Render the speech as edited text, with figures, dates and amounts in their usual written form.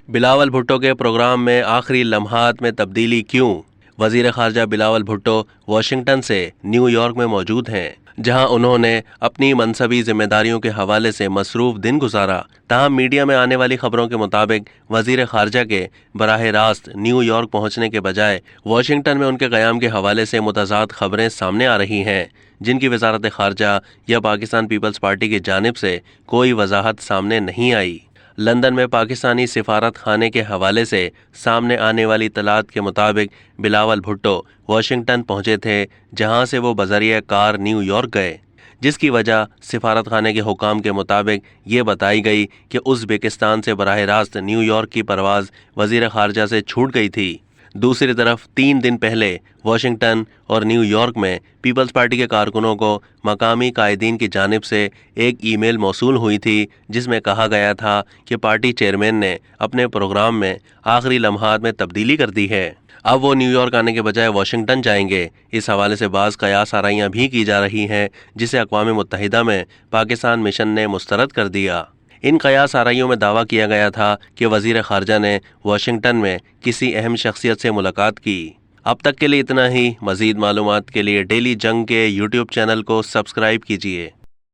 بلاول بھٹو کے پروگرام میں آخری لمحات میں تبدیلی کیوں؟ وزیر خارجہ بلاول بھٹو واشنگٹن سے نیو یارک میں موجود ہیں، جہاں انہوں نے اپنی منصبی ذمہ داریوں کے حوالے سے مصروف دن گزارا۔ تاہم میڈیا میں آنے والی خبروں کے مطابق وزیر خارجہ کے براہ راست نیو یارک پہنچنے کے بجائے واشنگٹن میں ان کے قیام کے حوالے سے متضاد خبریں سامنے آ رہی ہیں، جن کی وزارت خارجہ یا پاکستان پیپلز پارٹی کی جانب سے کوئی وضاحت سامنے نہیں آئی۔ لندن میں پاکستانی سفارت خانے کے حوالے سے سامنے آنے والی اطلاعات کے مطابق بلاول بھٹو واشنگٹن پہنچے تھے، جہاں سے وہ بذریعہ کار نیو یارک گئے، جس کی وجہ سفارت خانے کے حکام کے مطابق یہ بتائی گئی کہ ازبکستان سے براہ راست نیو یارک کی پرواز وزیر خارجہ سے چھوٹ گئی تھی۔ دوسری طرف 3 دن پہلے واشنگٹن اور نیو یارک میں پیپلز پارٹی کے کارکنوں کو مقامی قائدین کی جانب سے ایک ای میل موصول ہوئی تھی، جس میں کہا گیا تھا کہ پارٹی چیئرمین نے اپنے پروگرام میں آخری لمحات میں تبدیلی کر دی ہے۔ اب وہ نیو یارک آنے کے بجائے واشنگٹن جائیں گے۔ اس حوالے سے بعض قیاس آرائیاں بھی کی جا رہی ہیں، جسے اقوام متحدہ میں پاکستان مشن نے مسترد کر دیا۔ ان قیاس آرائیوں میں دعویٰ کیا گیا تھا کہ وزیر خارجہ نے واشنگٹن میں کسی اہم شخصیت سے ملاقات کی۔ اب تک کے لیے اتنا ہی۔ مزید معلومات کے لیے ڈیلی جنگ کے یوٹیوب چینل کو سبسکرائب کیجیے۔